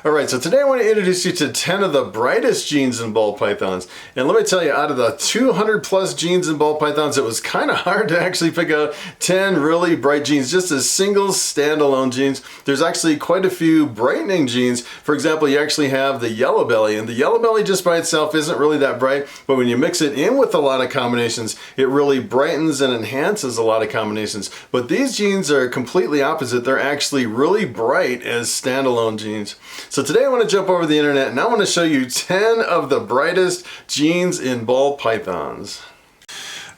Alright, so today I want to introduce you to 10 of the brightest jeans and ball pythons. And let me tell you, out of the 200 plus jeans and ball pythons, it was kind of hard to actually pick out 10 really bright jeans, just as single standalone jeans. There's actually quite a few brightening jeans. For example, you actually have the yellow belly, and the yellow belly just by itself isn't really that bright, but when you mix it in with a lot of combinations, it really brightens and enhances a lot of combinations. But these jeans are completely opposite. They're actually really bright as standalone jeans. So today I want to jump over the internet and I want to show you 10 of the brightest jeans in ball pythons.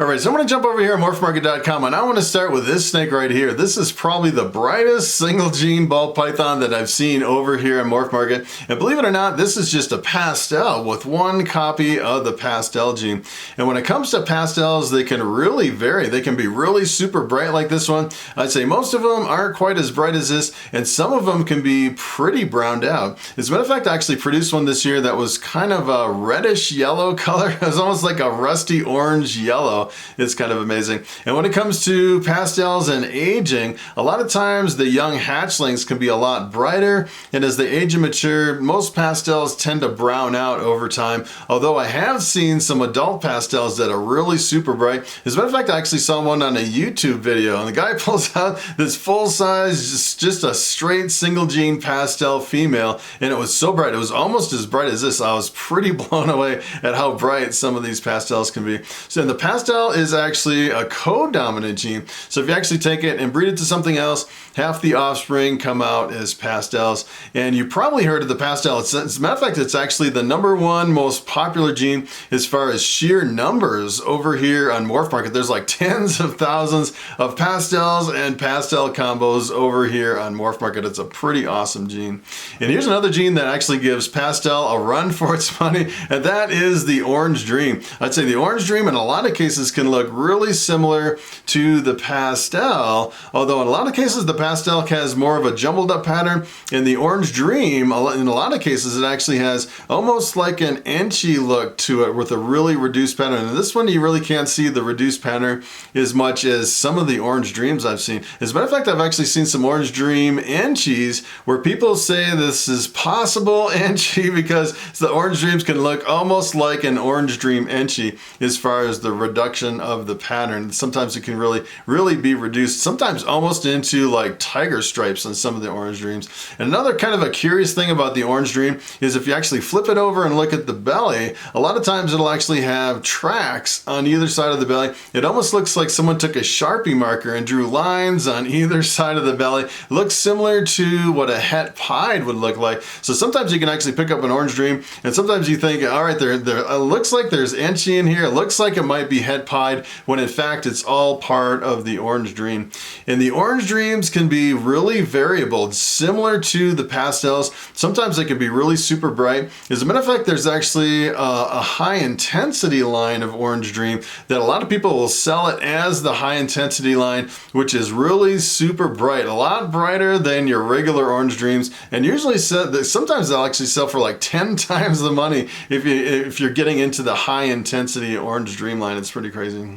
Alright, so I'm going to jump over here at Morphmarket.com and I want to start with this snake right here. This is probably the brightest single gene ball python that I've seen over here at Morphmarket. And believe it or not, this is just a pastel with one copy of the pastel gene. And when it comes to pastels, they can really vary. They can be really super bright like this one. I'd say most of them aren't quite as bright as this, and some of them can be pretty browned out. As a matter of fact, I actually produced one this year that was kind of a reddish yellow color. It was almost like a rusty orange yellow. It's kind of amazing. And when it comes to pastels and aging, a lot of times the young hatchlings can be a lot brighter, and as they age and mature, most pastels tend to brown out over time. Although I have seen some adult pastels that are really super bright. As a matter of fact, I actually saw one on a YouTube video, and the guy pulls out this full-size, just a straight single gene pastel female, and it was so bright. It was almost as bright as this. I was pretty blown away at how bright some of these pastels can be. So the pastel is actually a co-dominant gene. So if you actually take it and breed it to something else, half the offspring come out as pastels. And you probably heard of the pastel. As a matter of fact, it's actually the #1 most popular gene as far as sheer numbers over here on Morphmarket. There's like tens of thousands of pastels and pastel combos over here on Morphmarket. It's a pretty awesome gene. And here's another gene that actually gives pastel a run for its money, and that is the Orange Dream. I'd say the Orange Dream in a lot of cases can look really similar to the pastel, although in a lot of cases the pastel has more of a jumbled up pattern. In the Orange Dream, in a lot of cases it actually has almost like an inchy look to it with a really reduced pattern. And this one you really can't see the reduced pattern as much as some of the Orange Dreams I've seen. As a matter of fact, I've actually seen some Orange Dream inchies where people say this is possible inchy because the Orange Dreams can look almost like an Orange Dream inchy as far as the reduction of the pattern. Sometimes it can really be reduced, sometimes almost into like tiger stripes on some of the Orange Dreams. And another kind of a curious thing about the Orange Dream is if you actually flip it over and look at the belly, a lot of times it'll actually have tracks on either side of the belly. It almost looks like someone took a Sharpie marker and drew lines on either side of the belly. It looks similar to what a het pied would look like. So sometimes you can actually pick up an Orange Dream, and sometimes you think, all right, there it looks like there's inchy in here. It looks like it might be het pied, when in fact it's all part of the Orange Dream. And the Orange Dreams can be really variable, similar to the pastels. Sometimes they can be really super bright. As a matter of fact, there's actually a high intensity line of Orange Dream that a lot of people will sell it as the high intensity line, which is really super bright, a lot brighter than your regular Orange Dreams, and usually sometimes they'll actually sell for like 10 times the money if you're getting into the high intensity Orange Dream line. It's pretty crazy.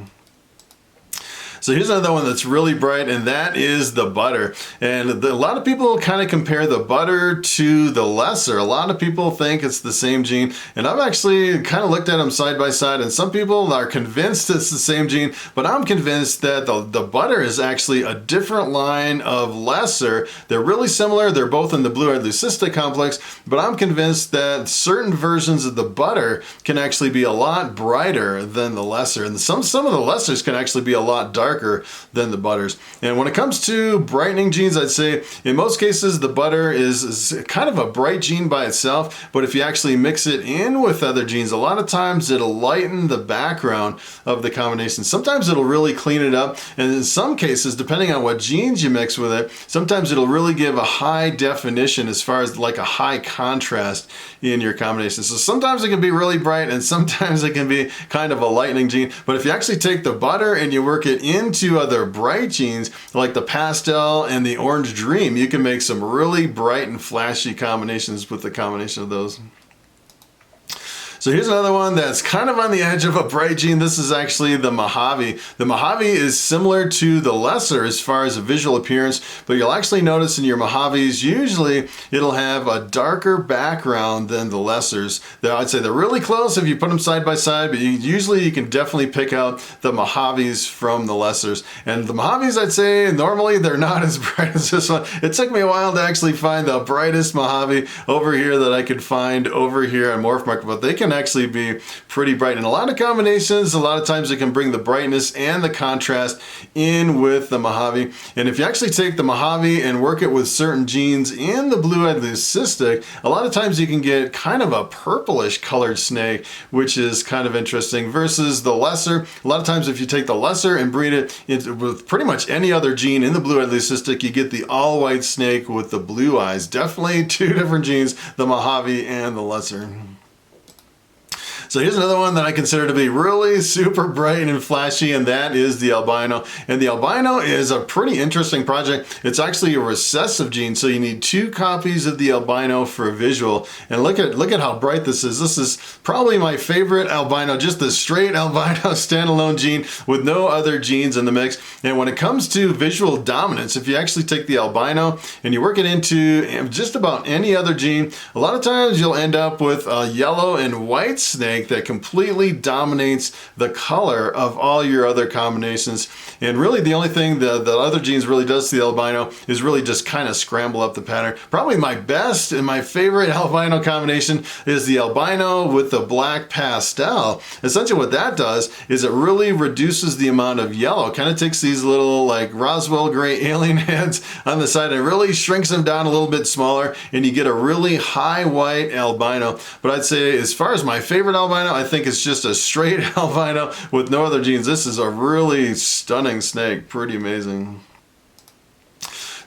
So here's another one that's really bright, and that is the Butter. And a lot of people kind of compare the Butter to the Lesser. A lot of people think it's the same gene, and I've actually kind of looked at them side by side, and some people are convinced it's the same gene, but I'm convinced that the Butter is actually a different line of Lesser. They're really similar. They're both in the blue-eyed leucistic complex, but I'm convinced that certain versions of the Butter can actually be a lot brighter than the Lesser, and some of the Lessers can actually be a lot darker than the Butters. And when it comes to brightening genes, I'd say in most cases the Butter is kind of a bright gene by itself, but if you actually mix it in with other genes, a lot of times it'll lighten the background of the combination. Sometimes it'll really clean it up, and in some cases, depending on what genes you mix with it, sometimes it'll really give a high definition as far as like a high contrast in your combination. So sometimes it can be really bright, and sometimes it can be kind of a lightning gene. But if you actually take the Butter and you work it into other bright genes like the pastel and the Orange Dream, you can make some really bright and flashy combinations with the combination of those. So here's another one that's kind of on the edge of a bright jean. This is actually the Mojave. The Mojave is similar to the lesser as far as a visual appearance, but you'll actually notice in your Mojaves, usually it'll have a darker background than the lessers. I'd say they're really close if you put them side by side, but usually you can definitely pick out the Mojaves from the lessers. And the Mojaves, I'd say, normally they're not as bright as this one. It took me a while to actually find the brightest Mojave over here that I could find over here on Morphmarket, but they can actually be pretty bright. In a lot of combinations, a lot of times it can bring the brightness and the contrast in with the Mojave. And if you actually take the Mojave and work it with certain jeans in the blue-eyed leucistic, a lot of times you can get kind of a purplish colored snake, which is kind of interesting, versus the lesser. A lot of times if you take the lesser and breed it with pretty much any other jean in the blue-eyed leucistic, you get the all-white snake with the blue eyes. Definitely two different jeans, the Mojave and the lesser. So here's another one that I consider to be really super bright and flashy, and that is the albino. And the albino is a pretty interesting project. It's actually a recessive gene, so you need 2 copies of the albino for a visual. And look at how bright this is. This is probably my favorite albino, just the straight albino standalone gene with no other genes in the mix. And when it comes to visual dominance, if you actually take the albino and you work it into just about any other gene, a lot of times you'll end up with a yellow and white snake that completely dominates the color of all your other combinations. And really the only thing the other genes really does to the albino is really just kind of scramble up the pattern. Probably my best and my favorite albino combination is the albino with the black pastel. Essentially what that does is it really reduces the amount of yellow. Kind of takes these little like Roswell gray alien heads on the side and really shrinks them down a little bit smaller, and you get a really high white albino. But I'd say as far as my favorite albino, I think it's just a straight albino with no other genes. This is a really stunning snake, pretty amazing.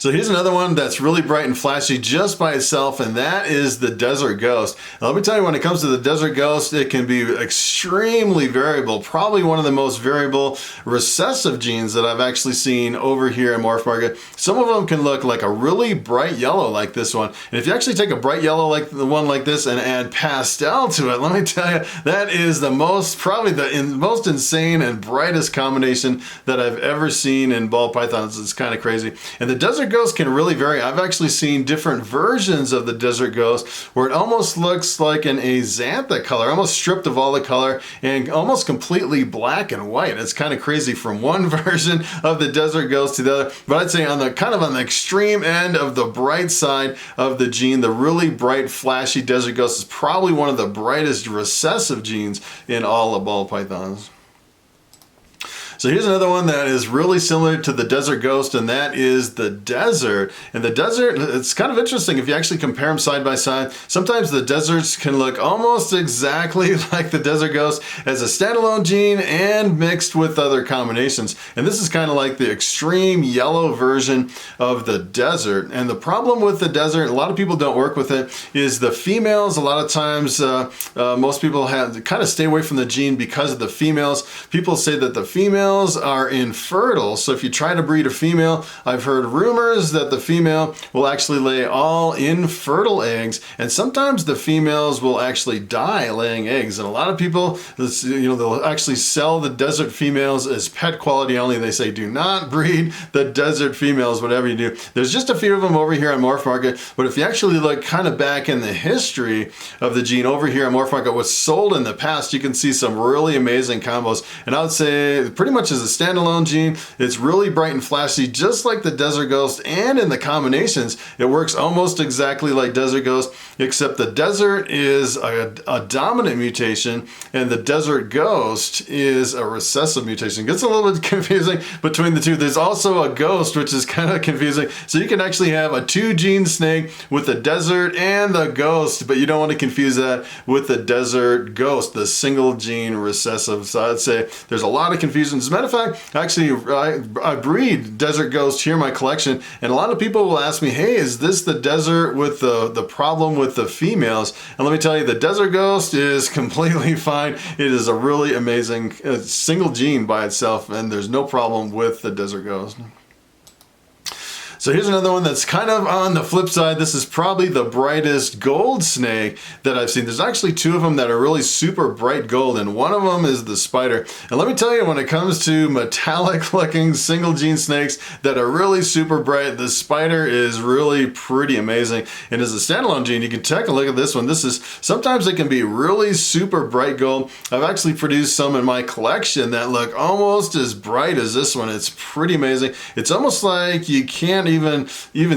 So here's another one that's really bright and flashy just by itself, and that is the Desert Ghost. Now, let me tell you, when it comes to the Desert Ghost, it can be extremely variable. Probably one of the most variable recessive genes that I've actually seen over here in Morphmarket. Some of them can look like a really bright yellow like this one. And if you actually take a bright yellow like the one like this and add pastel to it, let me tell you, that is the most, probably the most insane and brightest combination that I've ever seen in ball pythons. It's kind of crazy. And the Desert Ghost can really vary. I've actually seen different versions of the Desert Ghost where it almost looks like an axantha color, almost stripped of all the color and almost completely black and white. It's kind of crazy from one version of the Desert Ghost to the other. But I'd say on the kind of on the extreme end of the bright side of the gene, the really bright, flashy Desert Ghost is probably one of the brightest recessive genes in all of ball pythons. So here's another one that is really similar to the Desert Ghost, and that is the Desert. And the Desert, it's kind of interesting if you actually compare them side by side. Sometimes the Deserts can look almost exactly like the Desert Ghost as a standalone gene and mixed with other combinations. And this is kind of like the extreme yellow version of the Desert. And the problem with the Desert, a lot of people don't work with it, is the females. A lot of times, most people have to kind of stay away from the gene because of the females. People say that the females are infertile, so if you try to breed a female, I've heard rumors that the female will actually lay all infertile eggs, and sometimes the females will actually die laying eggs. And a lot of people, they'll actually sell the Desert females as pet quality only. They say do not breed the Desert females, whatever you do. There's just a few of them over here on Morphmarket, but if you actually look kind of back in the history of the gene over here on Morphmarket, what's sold in the past, you can see some really amazing combos. And I would say pretty much as a standalone gene, it's really bright and flashy, just like the Desert Ghost, and in the combinations, it works almost exactly like Desert Ghost, except the Desert is a dominant mutation, and the Desert Ghost is a recessive mutation. It gets a little bit confusing between the two. There's also a Ghost, which is kind of confusing. So you can actually have a 2-gene snake with the Desert and the Ghost, but you don't want to confuse that with the Desert Ghost, the single gene recessive. So I'd say there's a lot of confusion. As a matter of fact, actually, I breed Desert Ghost here in my collection, and a lot of people will ask me, hey, is this the Desert with the problem with the females? And let me tell you, the Desert Ghost is completely fine. It is a really amazing single gene by itself, and there's no problem with the Desert Ghost. So here's another one that's kind of on the flip side. This is probably the brightest gold snake that I've seen. There's actually two of them that are really super bright gold, and one of them is the spider. And let me tell you, when it comes to metallic looking single gene snakes that are really super bright, the spider is really pretty amazing. And as a standalone gene, you can take a look at this one. Sometimes it can be really super bright gold. I've actually produced some in my collection that look almost as bright as this one. It's pretty amazing. It's almost like you can't even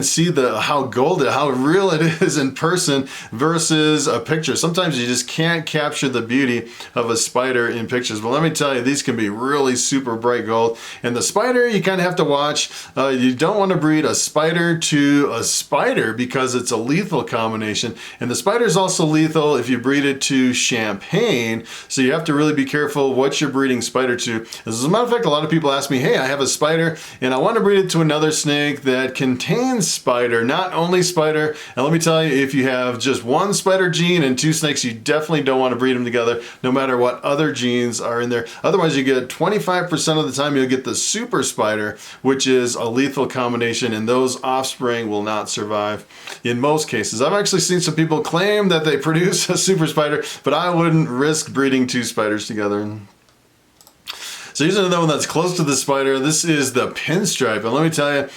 see how real it is in person versus a picture. Sometimes you just can't capture the beauty of a spider in pictures. But let me tell you, these can be really super bright gold. And the spider, you kind of have to watch. You don't want to breed a spider to a spider because it's a lethal combination. And the spider is also lethal if you breed it to champagne. So you have to really be careful what you're breeding spider to. As a matter of fact, a lot of people ask me, hey, I have a spider and I want to breed it to another snake that contains spider, not only spider. And let me tell you, if you have just one spider gene and two snakes, you definitely don't want to breed them together, no matter what other genes are in there. Otherwise, you get 25% of the time you'll get the super spider, which is a lethal combination, and those offspring will not survive in most cases. I've actually seen some people claim that they produce a super spider, but I wouldn't risk breeding two spiders together. So here's another one that's close to the spider. This is the pinstripe. And let me tell you,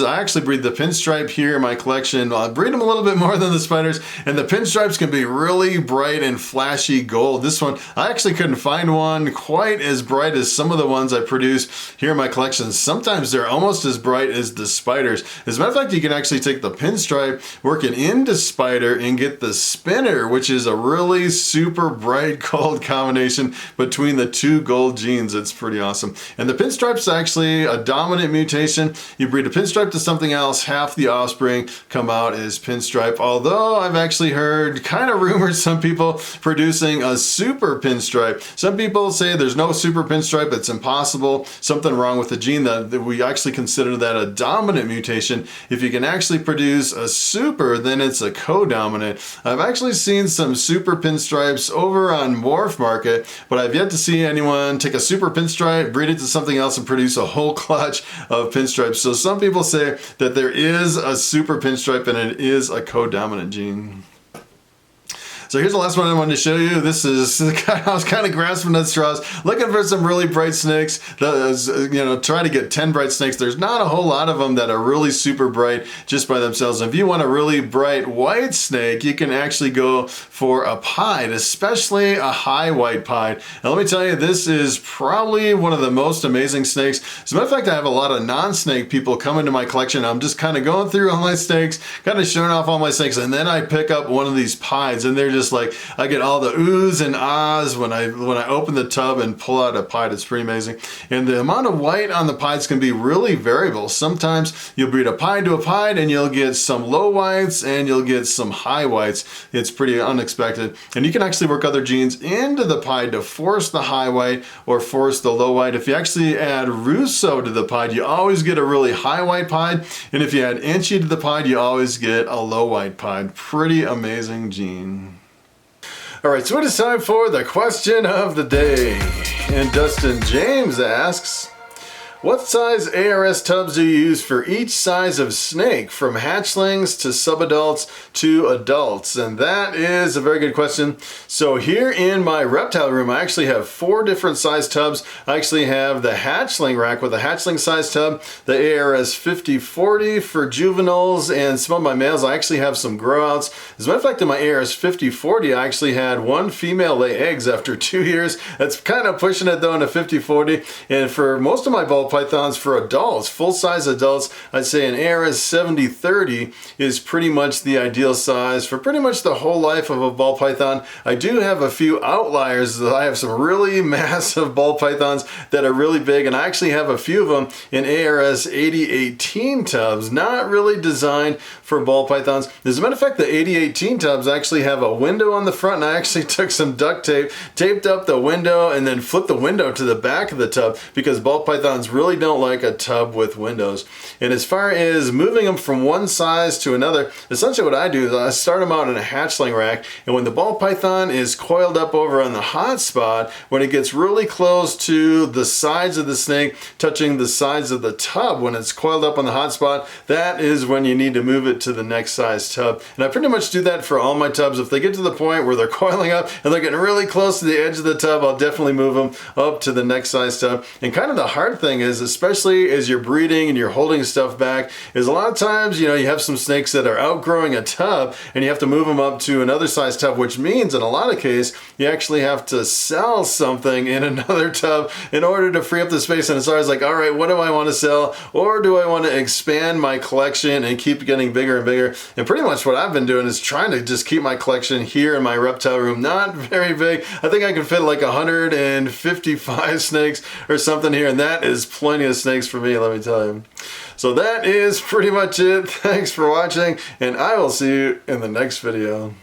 I actually breed the pinstripe here in my collection. I breed them a little bit more than the spiders, and the pinstripes can be really bright and flashy gold. This one, I actually couldn't find one quite as bright as some of the ones I produce here in my collection. Sometimes they're almost as bright as the spiders. As a matter of fact, you can actually take the pinstripe, work it into spider, and get the spinner, which is a really super bright gold combination between the two gold genes. It's pretty awesome. And the pinstripe's actually a dominant mutation. You breed a pinstripe to something else, half the offspring come out as pinstripe. Although I've actually heard kind of rumors, some people producing a super pinstripe. Some people say there's no super pinstripe, it's impossible, something wrong with the gene. That we actually consider that a dominant mutation. If you can actually produce a super, then it's a co-dominant. I've actually seen some super pinstripes over on Morphmarket, but I've yet to see anyone take a super pinstripe, breed it to something else, and produce a whole clutch of pinstripes. So some people say that there is a super pinstripe and it is a co-dominant gene. So here's the last one I wanted to show you. This is, I was kind of grasping at straws, looking for some really bright snakes. Try to get 10 bright snakes. There's not a whole lot of them that are really super bright just by themselves. And if you want a really bright white snake, you can actually go for a pied, especially a high white pied. And let me tell you, this is probably one of the most amazing snakes. As a matter of fact, I have a lot of non-snake people come into my collection. I'm just kind of going through all my snakes, kind of showing off all my snakes, and then I pick up one of these pieds, and they're just like, I get all the oohs and ahs when I open the tub and pull out a pied. It's pretty amazing. And the amount of white on the pieds can be really variable. Sometimes you'll breed a pied to a pied and you'll get some low whites and you'll get some high whites. It's pretty unexpected. And you can actually work other genes into the pied to force the high white or force the low white. If you actually add Russo to the pied, you always get a really high white pied. And if you add Inchy to the pied, you always get a low white pied. Pretty amazing gene. All right, so it is time for the question of the day. And Dustin James asks, what size ARS tubs do you use for each size of snake, from hatchlings to subadults to adults? And that is a very good question. So here in my reptile room, I actually have 4 different size tubs. I actually have the hatchling rack with a hatchling size tub, the ARS 5040 for juveniles, and some of my males, I actually have some grow outs. As a matter of fact, in my ARS 5040, I actually had 1 female lay eggs after 2 years. That's kind of pushing it though in a 5040. And for most of my ball pythons for adults, full-size adults, I'd say an ARS 7030 is pretty much the ideal size for pretty much the whole life of a ball python. I do have a few outliers. I have some really massive ball pythons that are really big, and I actually have a few of them in ARS 8018 tubs, not really designed for ball pythons. As a matter of fact, the 8018 tubs actually have a window on the front, and I actually took some duct tape, taped up the window, and then flipped the window to the back of the tub because ball pythons really really don't like a tub with windows. And as far as moving them from one size to another, essentially what I do is I start them out in a hatchling rack, and when the ball python is coiled up over on the hot spot, when it gets really close to the sides of the snake, touching the sides of the tub, when it's coiled up on the hot spot, that is when you need to move it to the next size tub. And I pretty much do that for all my tubs. If they get to the point where they're coiling up and they're getting really close to the edge of the tub, I'll definitely move them up to the next size tub. And kind of the hard thing is, especially as you're breeding and you're holding stuff back, is a lot of times, you know, you have some snakes that are outgrowing a tub and you have to move them up to another size tub, which means in a lot of cases, you actually have to sell something in another tub in order to free up the space. And it's always like, all right, what do I want to sell? Or do I want to expand my collection and keep getting bigger and bigger? And pretty much what I've been doing is trying to just keep my collection here in my reptile room, not very big. I think I can fit like 155 snakes or something here, and that is plenty of snakes for me, let me tell you. So that is pretty much it. Thanks for watching, and I will see you in the next video.